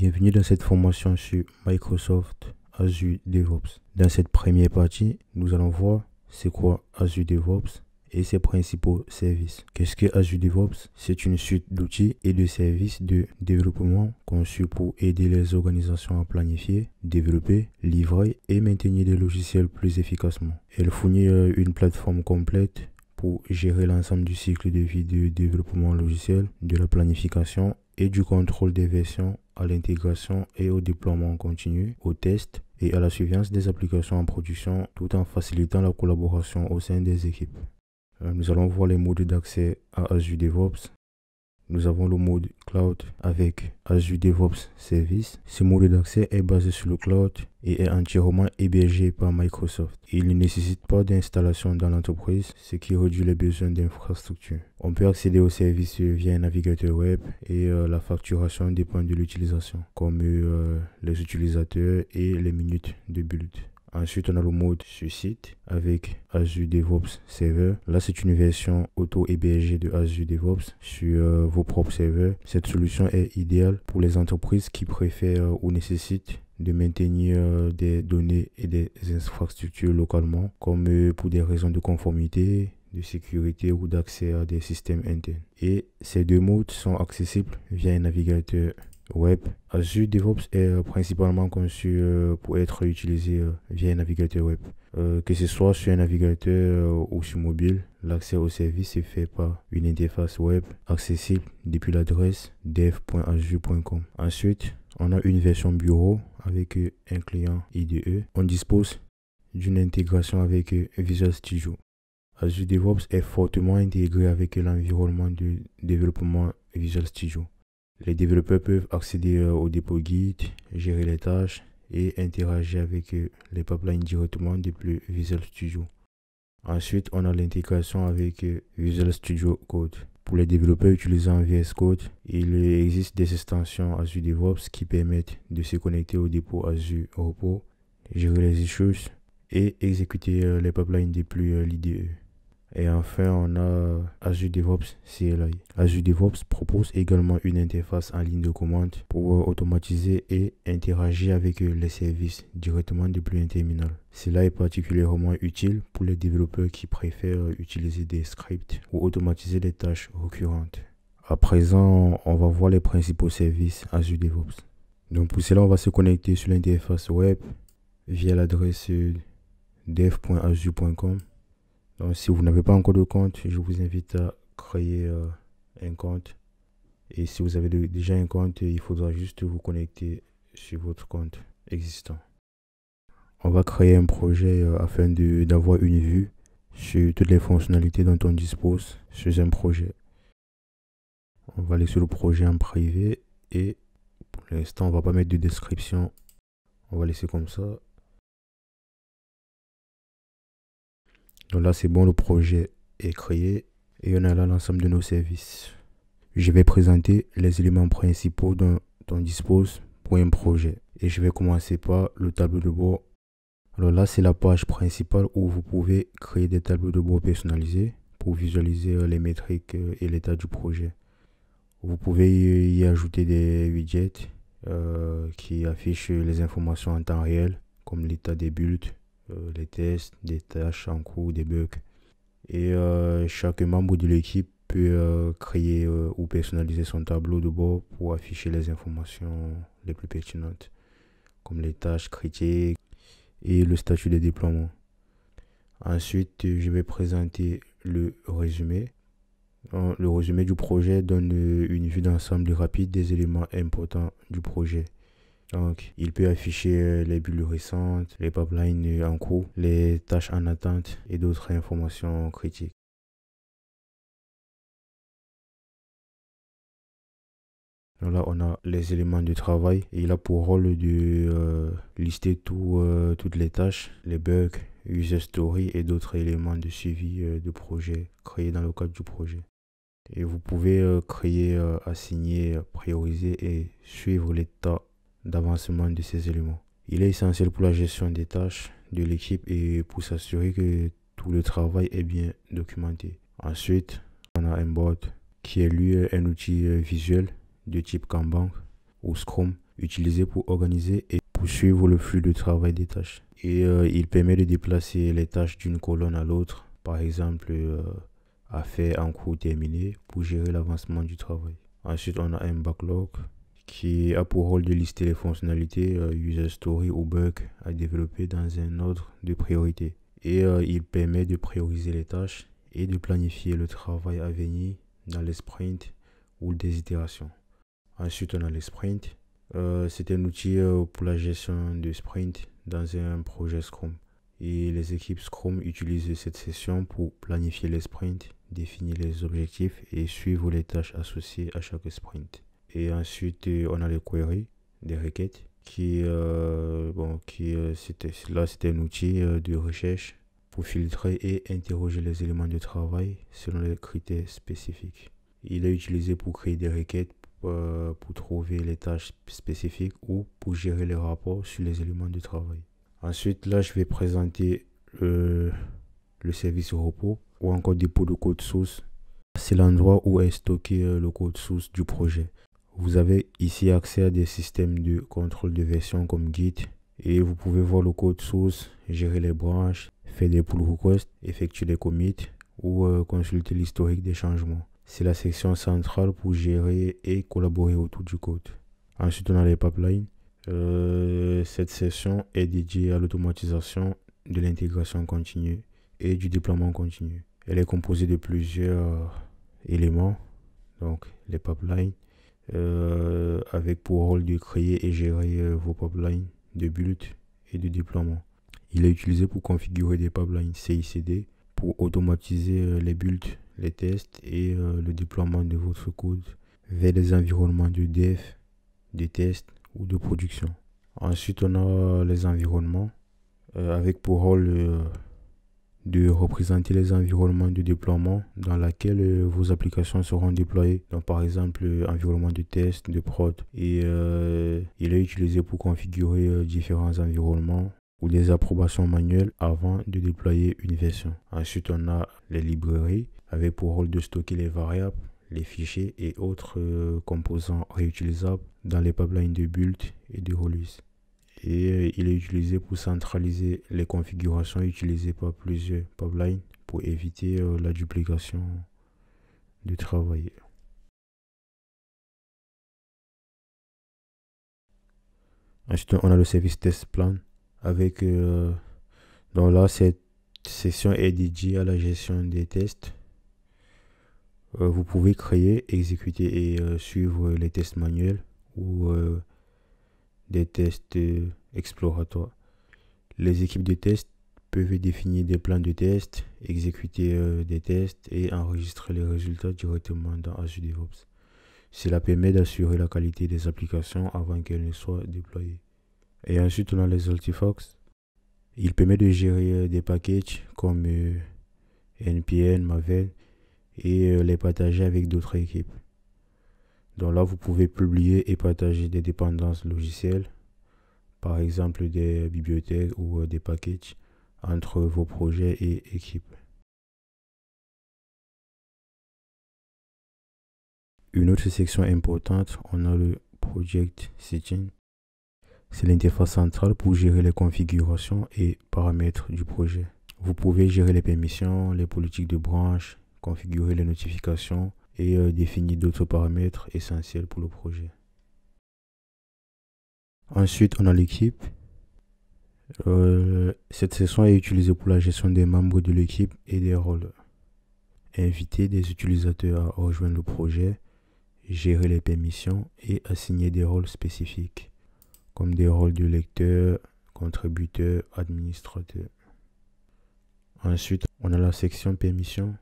Bienvenue dans cette formation sur Microsoft Azure DevOps. Dans cette première partie, nous allons voir c'est quoi Azure DevOps et ses principaux services. Qu'est-ce que Azure DevOps? C'est une suite d'outils et de services de développement conçus pour aider les organisations à planifier, développer, livrer et maintenir des logiciels plus efficacement. Elle fournit une plateforme complète pour gérer l'ensemble du cycle de vie du développement logiciel, de la planification et du contrôle des versions à l'intégration et au déploiement continu, au test et à la surveillance des applications en production, tout en facilitant la collaboration au sein des équipes. Nous allons voir les modes d'accès à Azure DevOps. Nous avons le mode Cloud avec Azure DevOps Service. Ce mode d'accès est basé sur le cloud et est entièrement hébergé par Microsoft. Il ne nécessite pas d'installation dans l'entreprise, ce qui réduit les besoins d'infrastructure. On peut accéder au service via un navigateur web et la facturation dépend de l'utilisation, comme les utilisateurs et les minutes de build. Ensuite, on a le mode sur site avec Azure DevOps Server. Là, c'est une version auto-hébergée de Azure DevOps sur vos propres serveurs. Cette solution est idéale pour les entreprises qui préfèrent ou nécessitent de maintenir des données et des infrastructures localement, comme pour des raisons de conformité, de sécurité ou d'accès à des systèmes internes. Et ces deux modes sont accessibles via un navigateur web. Azure DevOps est principalement conçu pour être utilisé via un navigateur web. Que ce soit sur un navigateur ou sur mobile, l'accès au service est fait par une interface web accessible depuis l'adresse dev.azure.com. Ensuite, on a une version bureau avec un client IDE. On dispose d'une intégration avec Visual Studio. Azure DevOps est fortement intégré avec l'environnement de développement Visual Studio. Les développeurs peuvent accéder au dépôt Git, gérer les tâches et interagir avec les pipelines directement depuis Visual Studio. Ensuite, on a l'intégration avec Visual Studio Code. Pour les développeurs utilisant VS Code, il existe des extensions Azure DevOps qui permettent de se connecter au dépôt Azure Repos, gérer les issues et exécuter les pipelines depuis l'IDE. Et enfin, on a Azure DevOps CLI. Azure DevOps propose également une interface en ligne de commande pour automatiser et interagir avec les services directement depuis un terminal. Cela est particulièrement utile pour les développeurs qui préfèrent utiliser des scripts ou automatiser des tâches récurrentes. À présent, on va voir les principaux services Azure DevOps. Donc pour cela, on va se connecter sur l'interface web via l'adresse dev.azure.com. Donc, si vous n'avez pas encore de compte, je vous invite à créer un compte. Et si vous avez déjà un compte, il faudra juste vous connecter sur votre compte existant. On va créer un projet afin d'avoir une vue sur toutes les fonctionnalités dont on dispose sur un projet. On va laisser le projet en privé et pour l'instant, on ne va pas mettre de description. On va laisser comme ça. Donc là, c'est bon, le projet est créé et on a là l'ensemble de nos services. Je vais présenter les éléments principaux dont on dispose pour un projet. Et je vais commencer par le tableau de bord. Alors là, c'est la page principale où vous pouvez créer des tableaux de bord personnalisés pour visualiser les métriques et l'état du projet. Vous pouvez y ajouter des widgets qui affichent les informations en temps réel, comme l'état des builds, les tests, des tâches en cours, des bugs. Et chaque membre de l'équipe peut créer ou personnaliser son tableau de bord pour afficher les informations les plus pertinentes, comme les tâches critiques et le statut de déploiement. Ensuite, je vais présenter le résumé. Le résumé du projet donne une vue d'ensemble rapide des éléments importants du projet. Donc, il peut afficher les bulles récentes, les pipelines en cours, les tâches en attente et d'autres informations critiques. Donc là, on a les éléments de travail et il a pour rôle de lister toutes les tâches, les bugs, user story et d'autres éléments de suivi de projet créés dans le cadre du projet. Et vous pouvez créer, assigner, prioriser et suivre l'état d'avancement de ces éléments. Il est essentiel pour la gestion des tâches de l'équipe et pour s'assurer que tout le travail est bien documenté. Ensuite, on a un board qui est lui un outil visuel de type Kanban ou Scrum utilisé pour organiser et poursuivre le flux de travail des tâches. Et il permet de déplacer les tâches d'une colonne à l'autre, par exemple à faire en cours terminé pour gérer l'avancement du travail. Ensuite, on a un backlog qui a pour rôle de lister les fonctionnalités, user story ou bugs à développer dans un ordre de priorité. Et il permet de prioriser les tâches et de planifier le travail à venir dans les sprints ou des itérations. Ensuite, on a les sprints. C'est un outil pour la gestion de sprints dans un projet Scrum. Et les équipes Scrum utilisent cette session pour planifier les sprints, définir les objectifs et suivre les tâches associées à chaque sprint. Et ensuite, on a les queries, des requêtes, c'était un outil de recherche pour filtrer et interroger les éléments de travail selon les critères spécifiques. Il est utilisé pour créer des requêtes pour trouver les tâches spécifiques ou pour gérer les rapports sur les éléments de travail. Ensuite, là, je vais présenter le service repos ou encore dépôt de code source. C'est l'endroit où est stocké le code source du projet. Vous avez ici accès à des systèmes de contrôle de version comme Git et vous pouvez voir le code source, gérer les branches, faire des pull requests, effectuer des commits ou consulter l'historique des changements. C'est la section centrale pour gérer et collaborer autour du code. Ensuite, on a les pipelines. Cette section est dédiée à l'automatisation de l'intégration continue et du déploiement continu. Elle est composée de plusieurs éléments, donc les pipelines, avec pour rôle de créer et gérer vos pipelines de build et de déploiement. Il est utilisé pour configurer des pipelines CI/CD, pour automatiser les builds, les tests et le déploiement de votre code vers des environnements de dev, de test ou de production. Ensuite, on a les environnements avec pour rôle de représenter les environnements de déploiement dans lesquels vos applications seront déployées. Donc, par exemple, environnement de test, de prod. Et il est utilisé pour configurer différents environnements ou des approbations manuelles avant de déployer une version. Ensuite, on a les librairies avec pour rôle de stocker les variables, les fichiers et autres composants réutilisables dans les pipelines de build et de release. Et il est utilisé pour centraliser les configurations utilisées par plusieurs pipelines pour éviter la duplication du travail. Ensuite, on a le service test plan avec donc là, cette section est dédiée à la gestion des tests. Vous pouvez créer, exécuter et suivre les tests manuels ou des tests exploratoires. Les équipes de tests peuvent définir des plans de tests, exécuter des tests et enregistrer les résultats directement dans Azure DevOps. Cela permet d'assurer la qualité des applications avant qu'elles ne soient déployées. Et ensuite, on a les artifacts. Il permet de gérer des packages comme NPM, Maven et les partager avec d'autres équipes. Donc là, vous pouvez publier et partager des dépendances logicielles, par exemple des bibliothèques ou des packages entre vos projets et équipes. Une autre section importante, on a le Project Setting. C'est l'interface centrale pour gérer les configurations et paramètres du projet. Vous pouvez gérer les permissions, les politiques de branche, configurer les notifications et définir d'autres paramètres essentiels pour le projet. Ensuite, on a l'équipe. Cette section est utilisée pour la gestion des membres de l'équipe et des rôles. Inviter des utilisateurs à rejoindre le projet, gérer les permissions et assigner des rôles spécifiques, comme des rôles de lecteur, contributeur, administrateur. Ensuite, on a la section permissions,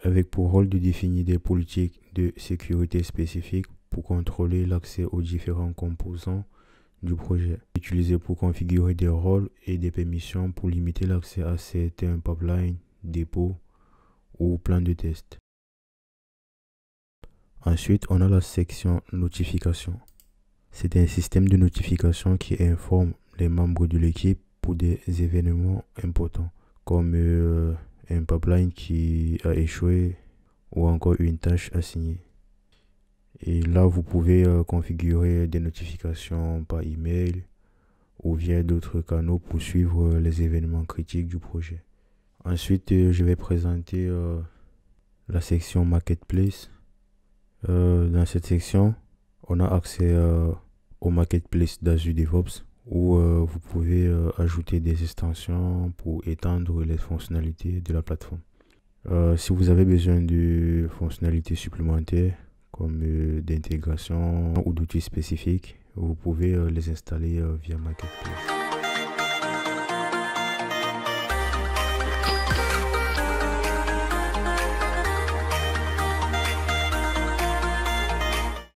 avec pour rôle de définir des politiques de sécurité spécifiques pour contrôler l'accès aux différents composants du projet. Utilisé pour configurer des rôles et des permissions pour limiter l'accès à certains pipelines, dépôts ou plans de test. Ensuite, on a la section notification. C'est un système de notification qui informe les membres de l'équipe pour des événements importants, comme un pipeline qui a échoué ou encore une tâche assignée. Et là, vous pouvez configurer des notifications par email ou via d'autres canaux pour suivre les événements critiques du projet. Ensuite, je vais présenter la section Marketplace. Dans cette section, on a accès au Marketplace d'Azure DevOps où vous pouvez ajouter des extensions pour étendre les fonctionnalités de la plateforme. Si vous avez besoin de fonctionnalités supplémentaires comme d'intégration ou d'outils spécifiques, vous pouvez les installer via Marketplace.